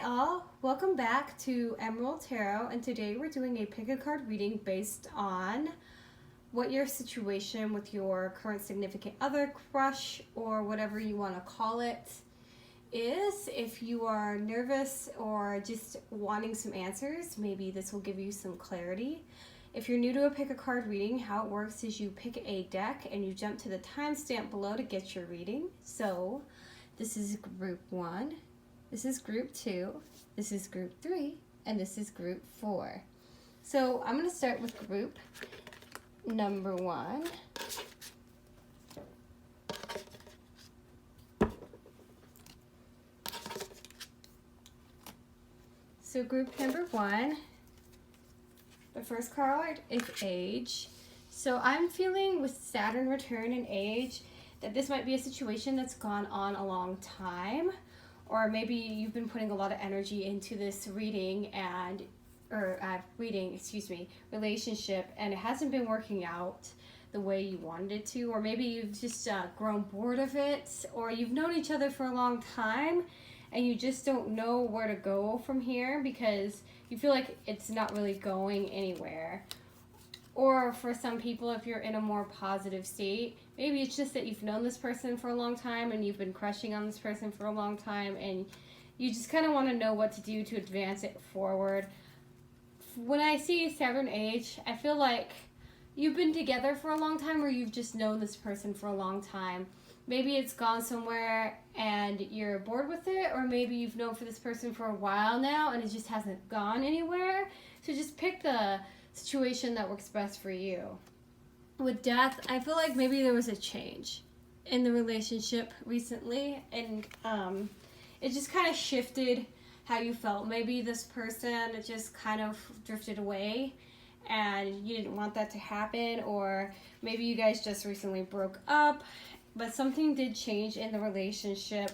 Hi all, welcome back to Emerald Tarot, and today we're doing a pick a card reading based on what your situation with your current significant other, crush, or whatever you want to call it is. If you are nervous or just wanting some answers, maybe this will give you some clarity. If you're new to a pick a card reading, how it works is you pick a deck and you jump to the timestamp below to get your reading. So this is group 1. This is group 2, this is group 3, and this is group 4. So I'm going to start with group number 1. So group number 1, the first card is age. So I'm feeling with Saturn return and age that this might be a situation that's gone on a long time. Or maybe you've been putting a lot of energy into this relationship, and it hasn't been working out the way you wanted it to. Or maybe you've just grown bored of it, or you've known each other for a long time, and you just don't know where to go from here because you feel like it's not really going anywhere. Or for some people, if you're in a more positive state, maybe it's just that you've known this person for a long time and you've been crushing on this person for a long time and you just kind of want to know what to do to advance it forward. When I see Saturn age, I feel like you've been together for a long time or you've just known this person for a long time. Maybe it's gone somewhere and you're bored with it, or maybe you've known for this person for a while now and it just hasn't gone anywhere. So just pick the situation that works best for you. With death, I feel like maybe there was a change in the relationship recently, and it just kind of shifted how you felt. Maybe this person just kind of drifted away and you didn't want that to happen, or maybe you guys just recently broke up, but something did change in the relationship.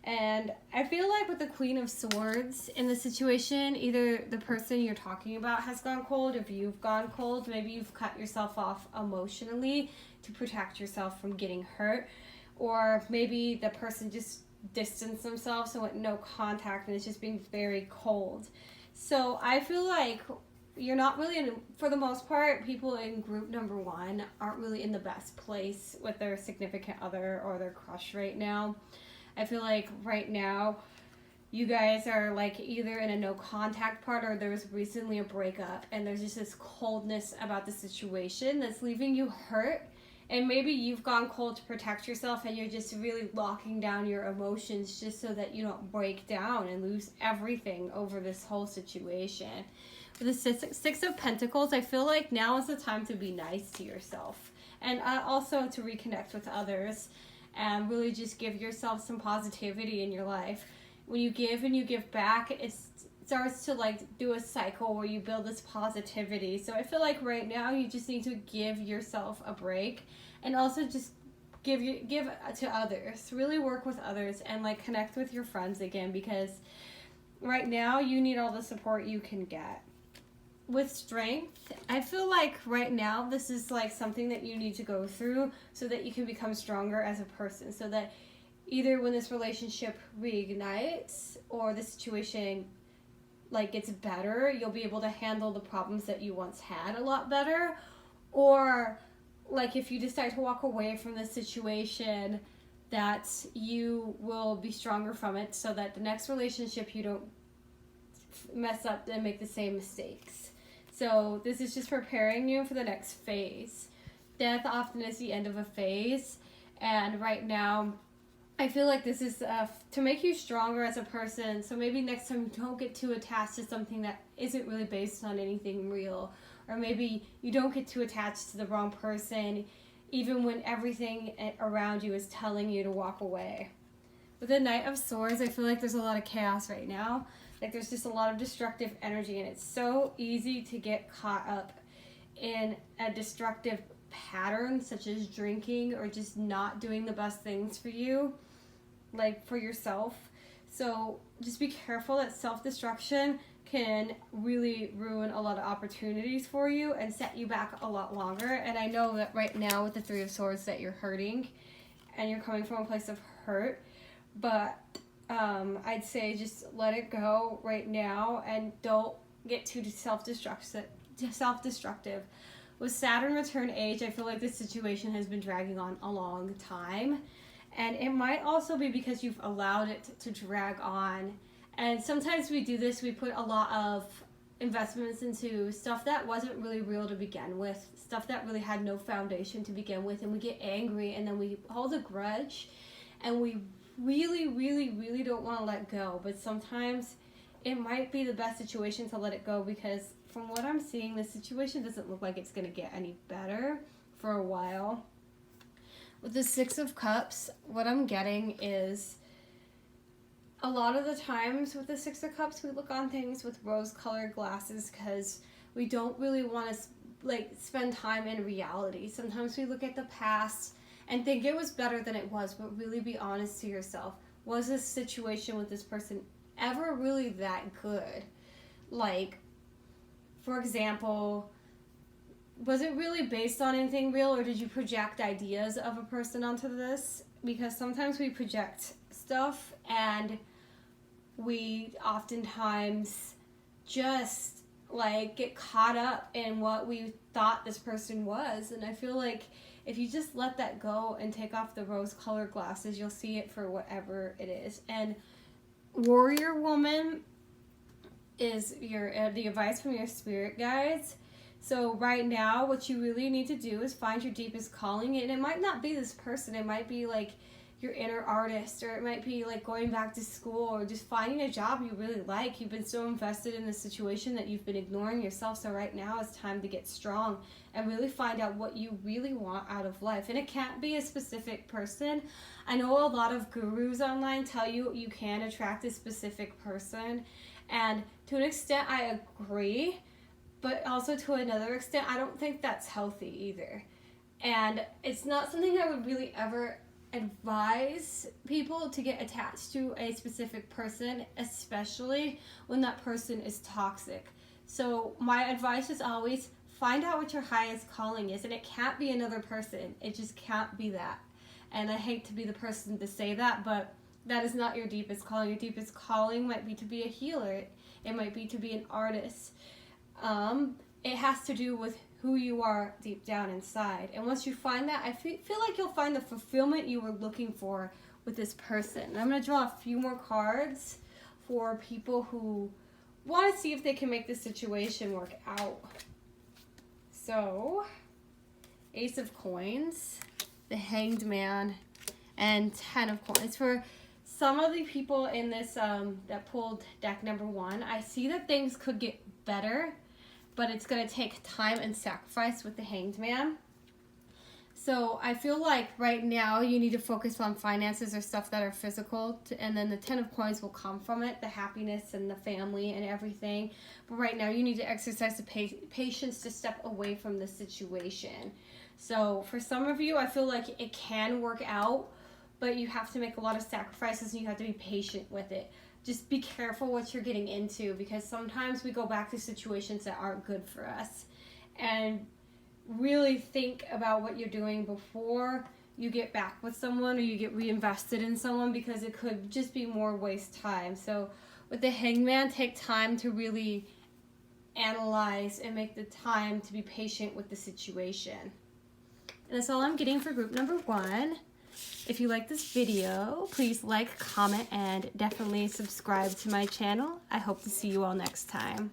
And I feel like with the Queen of Swords in the situation, either the person you're talking about has gone cold, if you've gone cold, maybe you've cut yourself off emotionally to protect yourself from getting hurt, or maybe the person just distanced themselves, so no contact, and it's just being very cold. So I feel like you're not really, for the most part, people in group number 1 aren't really in the best place with their significant other or their crush right now. I feel like right now you guys are like either in a no contact part, or there was recently a breakup and there's just this coldness about the situation that's leaving you hurt, and maybe you've gone cold to protect yourself and you're just really locking down your emotions just so that you don't break down and lose everything over this whole situation. With the Six of Pentacles, I feel like now is the time to be nice to yourself and also to reconnect with others. And really just give yourself some positivity in your life. When you give and you give back, it starts to like do a cycle where you build this positivity. So I feel like right now you just need to give yourself a break, and also just give to others. Really work with others and like connect with your friends again, because right now you need all the support you can get. With strength, I feel like right now this is like something that you need to go through so that you can become stronger as a person, so that either when this relationship reignites or the situation like gets better, you'll be able to handle the problems that you once had a lot better. Or like if you decide to walk away from the situation, that you will be stronger from it, so that the next relationship you don't mess up and make the same mistakes. So this is just preparing you for the next phase. Death often is the end of a phase, and right now I feel like this is to make you stronger as a person. So maybe next time don't get too attached to something that isn't really based on anything real, or maybe you don't get too attached to the wrong person even when everything around you is telling you to walk away. With the Knight of Swords, I feel like there's a lot of chaos right now. Like there's just a lot of destructive energy, and it's so easy to get caught up in a destructive pattern, such as drinking or just not doing the best things for you, like for yourself. So just be careful that self-destruction can really ruin a lot of opportunities for you and set you back a lot longer. And I know that right now with the Three of Swords that you're hurting and you're coming from a place of hurt, but I'd say just let it go right now and don't get too self-destructive. With Saturn return age, I feel like this situation has been dragging on a long time. And it might also be because you've allowed it to drag on. And sometimes we do this, we put a lot of investments into stuff that wasn't really real to begin with, stuff that really had no foundation to begin with, and we get angry and then we hold a grudge and we really don't want to let go. But sometimes it might be the best situation to let it go, because from what I'm seeing, the situation doesn't look like it's going to get any better for a while. With the Six of Cups, what I'm getting is a lot of the times with the Six of Cups, we look on things with rose-colored glasses because we don't really want to spend time in reality. Sometimes we look at the past and think it was better than it was, but really be honest to yourself. Was this situation with this person ever really that good? Like, for example, was it really based on anything real, or did you project ideas of a person onto this? Because sometimes we project stuff and we oftentimes just get caught up in what we thought this person was. And I feel like if you just let that go and take off the rose-colored glasses, you'll see it for whatever it is. And Warrior Woman is the advice from your spirit guides. So right now, what you really need to do is find your deepest calling. And it might not be this person. It might be your inner artist, or it might be going back to school, or just finding a job you really like. You've been so invested in the situation that you've been ignoring yourself. So right now it's time to get strong and really find out what you really want out of life. And it can't be a specific person. I know a lot of gurus online tell you you can attract a specific person. And to an extent, I agree. But also to another extent, I don't think that's healthy either. And it's not something I would really ever advise people to get attached to a specific person, especially when that person is toxic. So my advice is always find out what your highest calling is, and it can't be another person. It just can't be that. And I hate to be the person to say that, but that is not your deepest calling. Your deepest calling might be to be a healer. It might be to be an artist. It has to do with who you are deep down inside. And once you find that, I feel like you'll find the fulfillment you were looking for with this person. And I'm going to draw a few more cards for people who want to see if they can make this situation work out. So, Ace of Coins, the Hanged Man, and 10 of Coins. For some of the people in this that pulled deck number 1, I see that things could get better, but it's going to take time and sacrifice with the Hanged Man. So I feel like right now you need to focus on finances or stuff that are physical, and then the 10 of Coins will come from it, the happiness and the family and everything. But right now you need to exercise the patience to step away from the situation. So for some of you, I feel like it can work out, but you have to make a lot of sacrifices and you have to be patient with it. Just be careful what you're getting into, because sometimes we go back to situations that aren't good for us. And really think about what you're doing before you get back with someone or you get reinvested in someone, because it could just be more waste time. So with the Hangman, take time to really analyze and make the time to be patient with the situation. And that's all I'm getting for group number 1. If you like this video, please like, comment, and definitely subscribe to my channel. I hope to see you all next time.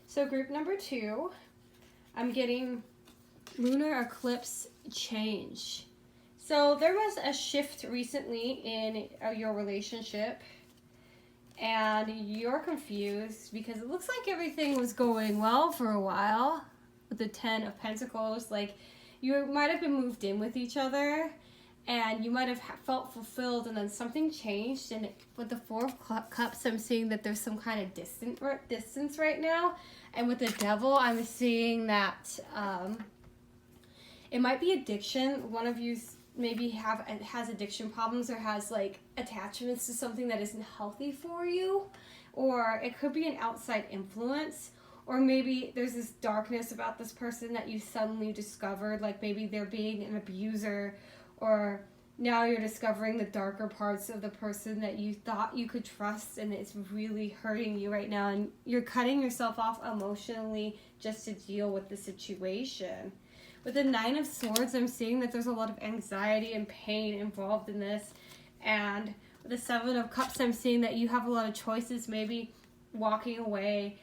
So group number 2, I'm getting lunar eclipse change. So there was a shift recently in your relationship, and you're confused because it looks like everything was going well for a while. With the 10 of Pentacles, you might have been moved in with each other and you might have felt fulfilled, and then something changed. And with the 4 of Cups, I'm seeing that there's some kind of distance right now. And with the Devil, I'm seeing that it might be addiction. One of you maybe has addiction problems or has attachments to something that isn't healthy for you, or it could be an outside influence. Or maybe there's this darkness about this person that you suddenly discovered, maybe they're being an abuser, or now you're discovering the darker parts of the person that you thought you could trust, and it's really hurting you right now, and you're cutting yourself off emotionally just to deal with the situation. With the 9 of Swords, I'm seeing that there's a lot of anxiety and pain involved in this, and with the 7 of Cups, I'm seeing that you have a lot of choices. Maybe walking away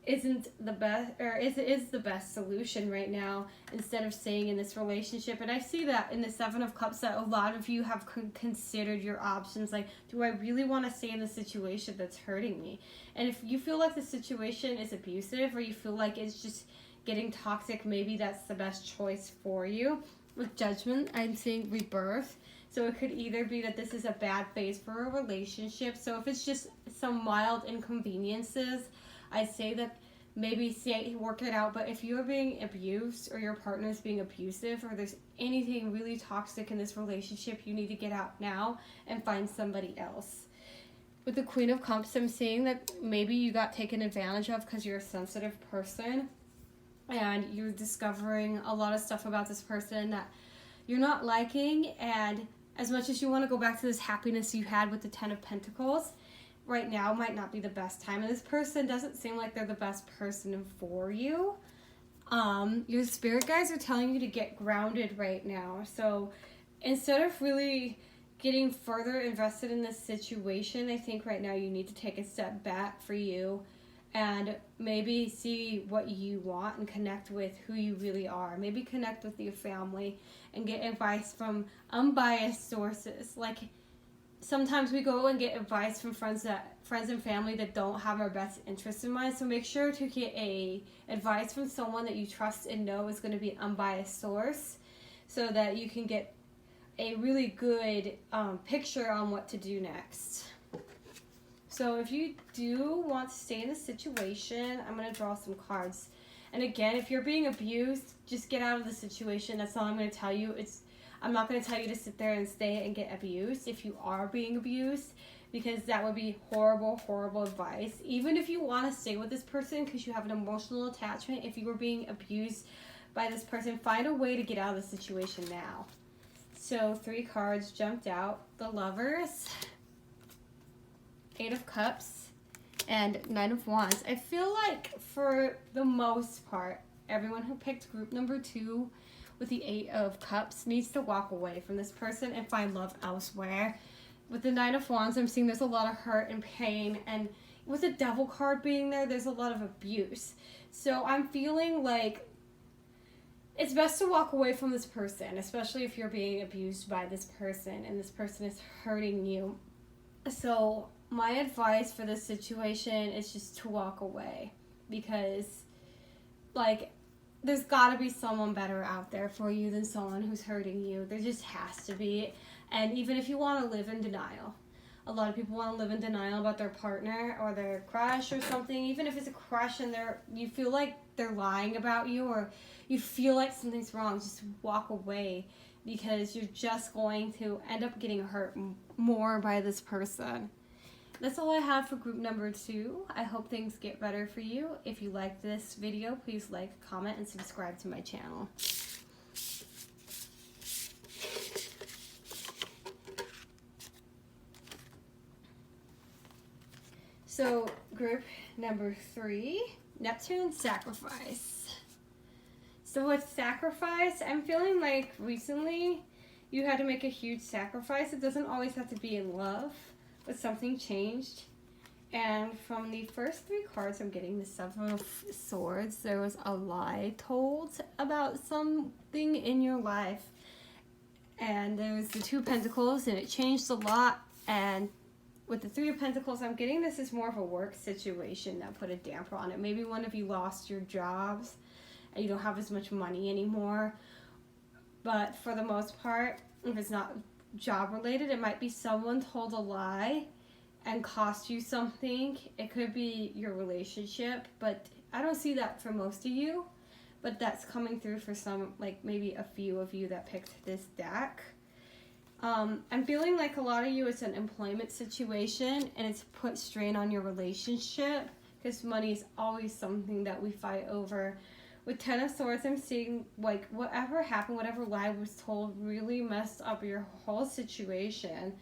isn't the best, or is the best solution right now, instead of staying in this relationship. And I see that in the 7 of Cups, that a lot of you have considered your options, like, do I really want to stay in the situation that's hurting me? And if you feel like the situation is abusive, or you feel like it's just getting toxic, maybe that's the best choice for you. With Judgment, I'm seeing rebirth. So it could either be that this is a bad phase for a relationship. So if it's just some mild inconveniences, I say that maybe work it out. But if you're being abused, or your partner's being abusive, or there's anything really toxic in this relationship, you need to get out now and find somebody else. With the Queen of Cups, I'm seeing that maybe you got taken advantage of because you're a sensitive person, and you're discovering a lot of stuff about this person that you're not liking. And as much as you want to go back to this happiness you had with the 10 of Pentacles, right now might not be the best time, and this person doesn't seem like they're the best person for you. Your spirit guides are telling you to get grounded right now. So instead of really getting further invested in this situation, I think right now you need to take a step back for you and maybe see what you want and connect with who you really are. Maybe connect with your family and get advice from unbiased sources. Like, sometimes we go and get advice from friends and family that don't have our best interests in mind. So make sure to get advice from someone that you trust and know is going to be an unbiased source, so that you can get a really good picture on what to do next. So if you do want to stay in the situation, I'm going to draw some cards. And again, if you're being abused, just get out of the situation. That's all I'm going to tell you. I'm not going to tell you to sit there and stay and get abused if you are being abused, because that would be horrible, horrible advice. Even if you want to stay with this person because you have an emotional attachment, if you were being abused by this person, find a way to get out of the situation now. So 3 cards jumped out. The Lovers, 8 of Cups, and 9 of Wands. I feel like for the most part, everyone who picked group number 2 with the 8 of Cups needs to walk away from this person and find love elsewhere. With the 9 of Wands, I'm seeing there's a lot of hurt and pain, and with the Devil card being there, there's a lot of abuse. So I'm feeling like it's best to walk away from this person, especially if you're being abused by this person and this person is hurting you. So my advice for this situation is just to walk away, because, like, there's got to be someone better out there for you than someone who's hurting you. There just has to be. And even if you want to live in denial, a lot of people want to live in denial about their partner or their crush or something. Even if it's a crush and you feel like they're lying about you, or you feel like something's wrong, just walk away, because you're just going to end up getting hurt more by this person. That's all I have for group number 2. I hope things get better for you. If you liked this video, please like, comment, and subscribe to my channel. So group number 3, Neptune, Sacrifice. So with Sacrifice, I'm feeling like recently you had to make a huge sacrifice. It doesn't always have to be in love, but something changed. And from the first 3 cards, I'm getting the 7 of Swords. There was a lie told about something in your life. And there's the 2 Pentacles, and it changed a lot. And with the 3 of Pentacles, I'm getting this is more of a work situation that put a damper on it. Maybe one of you lost your jobs and you don't have as much money anymore. But for the most part, if it's not job related, it might be someone told a lie and cost you something. It could be your relationship, but I don't see that for most of you. But that's coming through for some, like maybe a few of you that picked this deck. I'm feeling like a lot of you, it's an employment situation and it's put strain on your relationship, because money is always something that we fight over With Ten of Swords, I'm seeing like whatever happened, whatever lie was told really messed up your whole situation.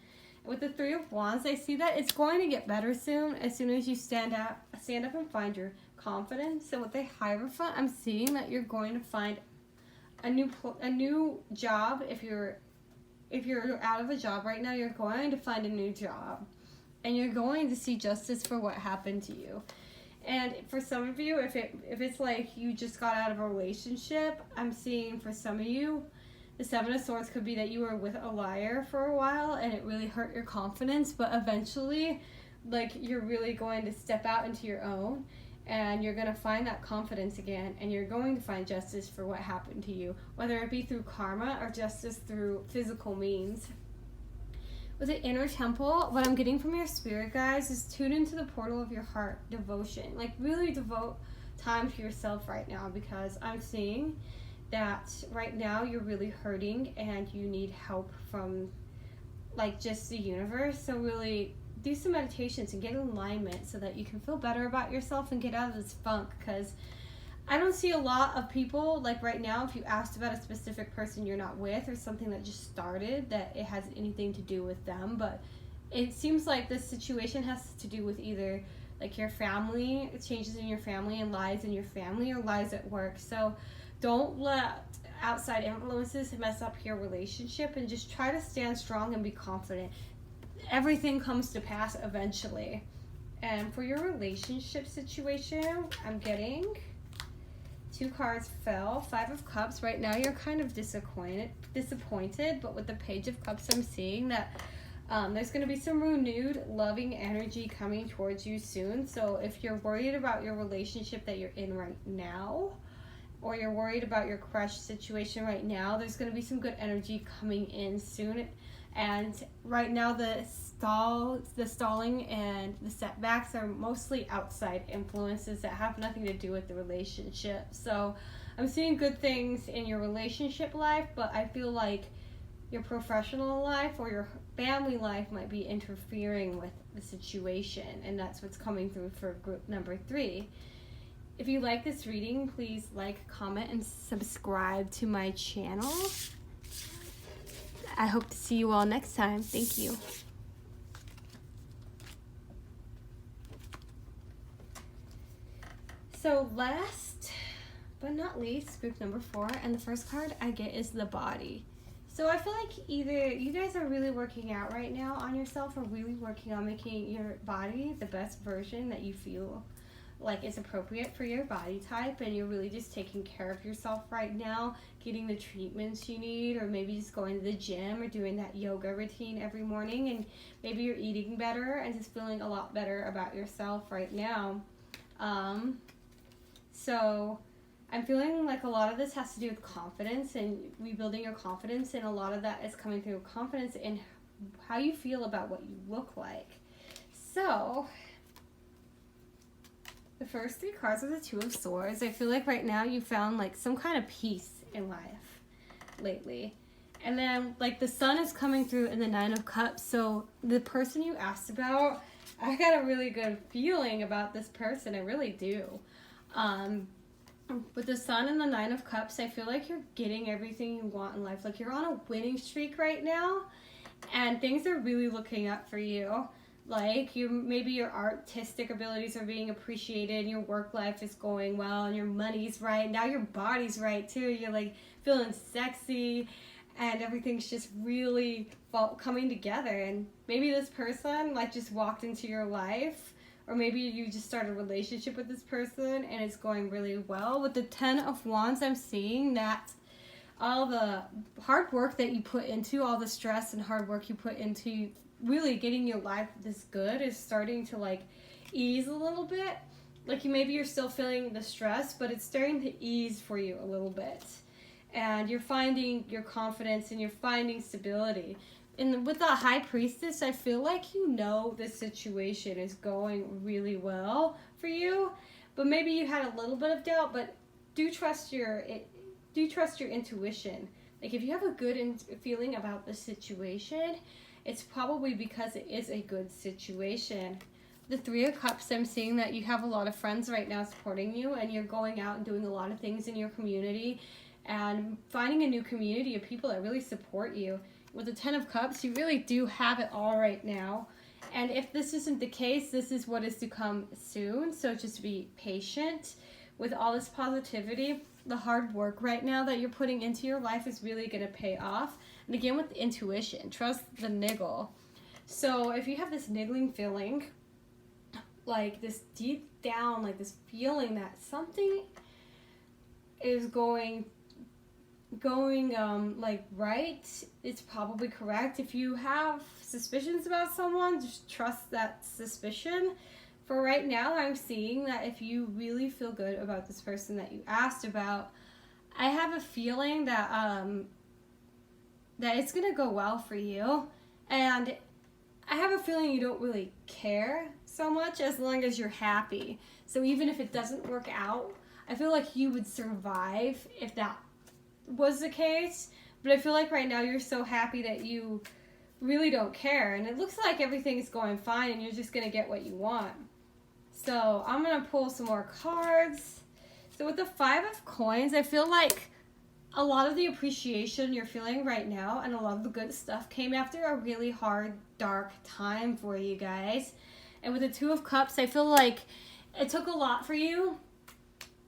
With the Three of Wands, I see that it's going to get better soon as you stand up and find your confidence. And with the Hierophant, I'm seeing that you're going to find a new job. If you're out of a job right now, you're going to find a new job. And you're going to see justice for what happened to you. And for some of you, if it's like you just got out of a relationship, I'm seeing for some of you, the Seven of Swords could be that you were with a liar for a while and it really hurt your confidence, but eventually, like, you're really going to step out into your own and you're going to find that confidence again, and you're going to find justice for what happened to you, whether it be through karma or justice through physical means. With the Inner Temple, what I'm getting from your spirit, guys, is tune into the portal of your heart, devotion. Like, really devote time to yourself right now, because I'm seeing that right now you're really hurting and you need help from, like, just the universe. So really do some meditations and get in alignment so that you can feel better about yourself and get out of this funk, because I don't see a lot of people, like right now, if you asked about a specific person you're not with or something that just started, that it has anything to do with them. But it seems like this situation has to do with either like your family, changes in your family and lies in your family, or lies at work. So don't let outside influences mess up your relationship, and just try to stand strong and be confident. Everything comes to pass eventually. And for your relationship situation, I'm getting... 2 cards fell. 5 of Cups. Right now you're kind of disappointed, but with the Page of Cups, I'm seeing that there's going to be some renewed loving energy coming towards you soon. So if you're worried about your relationship that you're in right now, or you're worried about your crush situation right now, there's going to be some good energy coming in soon. And right now the stalling and the setbacks are mostly outside influences that have nothing to do with the relationship. So I'm seeing good things in your relationship life, but I feel like your professional life or your family life might be interfering with the situation, and that's what's coming through for group number 3. If you like this reading, please like, comment, and subscribe to my channel. I hope to see you all next time. Thank you. So last but not least, group number 4, and the first card I get is the Body. So I feel like either you guys are really working out right now on yourself, or really working on making your body the best version that you feel like is appropriate for your body type, and you're really just taking care of yourself right now, getting the treatments you need, or maybe just going to the gym or doing that yoga routine every morning, and maybe you're eating better and just feeling a lot better about yourself right now. So I'm feeling like a lot of this has to do with confidence and rebuilding your confidence, and a lot of that is coming through confidence in how you feel about what you look like. So the first 3 cards are the 2 of Swords. I feel like right now you found like some kind of peace in life lately. And then like the Sun is coming through in the 9 of Cups. So the person you asked about, I got a really good feeling about this person. I really do. With the Sun and the 9 of Cups, I feel like you're getting everything you want in life. Like you're on a winning streak right now, and things are really looking up for you. Like maybe your artistic abilities are being appreciated, and your work life is going well, and your money's right. Now your body's right too. You're like feeling sexy, and everything's just really coming together. And maybe this person like just walked into your life, or maybe you just started a relationship with this person and it's going really well. With the 10 of Wands, I'm seeing that all the hard work that you put into, all the stress and hard work you put into really getting your life this good is starting to like ease a little bit. Like maybe you're still feeling the stress, but it's starting to ease for you a little bit. And you're finding your confidence and you're finding stability. And with the High Priestess, I feel like you know this situation is going really well for you, but maybe you had a little bit of doubt. But do trust your intuition. Like if you have a good feeling about the situation, it's probably because it is a good situation. the Three of Cups, I'm seeing that you have a lot of friends right now supporting you, and you're going out and doing a lot of things in your community and finding a new community of people that really support you. With the Ten of Cups, you really do have it all right now. And if this isn't the case, this is what is to come soon. So just be patient with all this positivity. The hard work right now that you're putting into your life is really going to pay off. And again, with intuition, trust the niggle. So if you have this niggling feeling, like this deep down, like this feeling that something is going like right, it's probably correct. If you have suspicions about someone, just trust that suspicion. For right now, I'm seeing that if you really feel good about this person that you asked about, I have a feeling that that it's gonna go well for you. And I have a feeling you don't really care so much as long as you're happy. So even if it doesn't work out, I feel like you would survive if that was the case. But I feel like right now you're so happy that you really don't care. And it looks like everything's going fine and you're just going to get what you want. So I'm going to pull some more cards. So with the Five of Coins, I feel like a lot of the appreciation you're feeling right now and a lot of the good stuff came after a really hard, dark time for you guys. And with the Two of Cups, I feel like it took a lot for you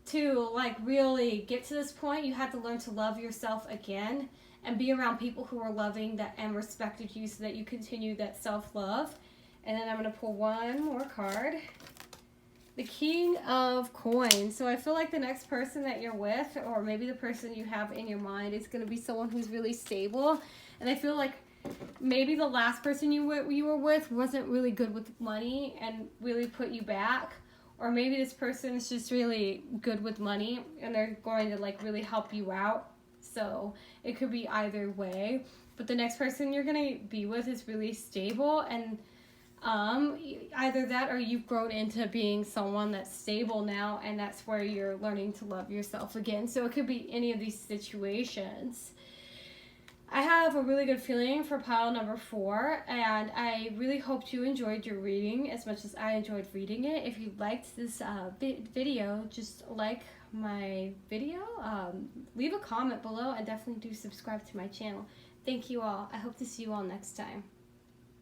to like really get to this point. You had to learn to love yourself again and be around people who are loving that and respected you so that you continue that self-love. And then I'm going to pull one more card. The King of Coins. So I feel like the next person that you're with, or maybe the person you have in your mind, is going to be someone who's really stable. And I feel like maybe the last person you were with wasn't really good with money and really put you back. Or maybe this person is just really good with money and they're going to like really help you out. So it could be either way. But the next person you're going to be with is really stable, and either that or you've grown into being someone that's stable now, and that's where you're learning to love yourself again. So it could be any of these situations. I have a really good feeling for pile number 4, and I really hoped you enjoyed your reading as much as I enjoyed reading it. If you liked this video, just like my video, leave a comment below, and definitely do subscribe to my channel. Thank you all. I hope to see you all next time.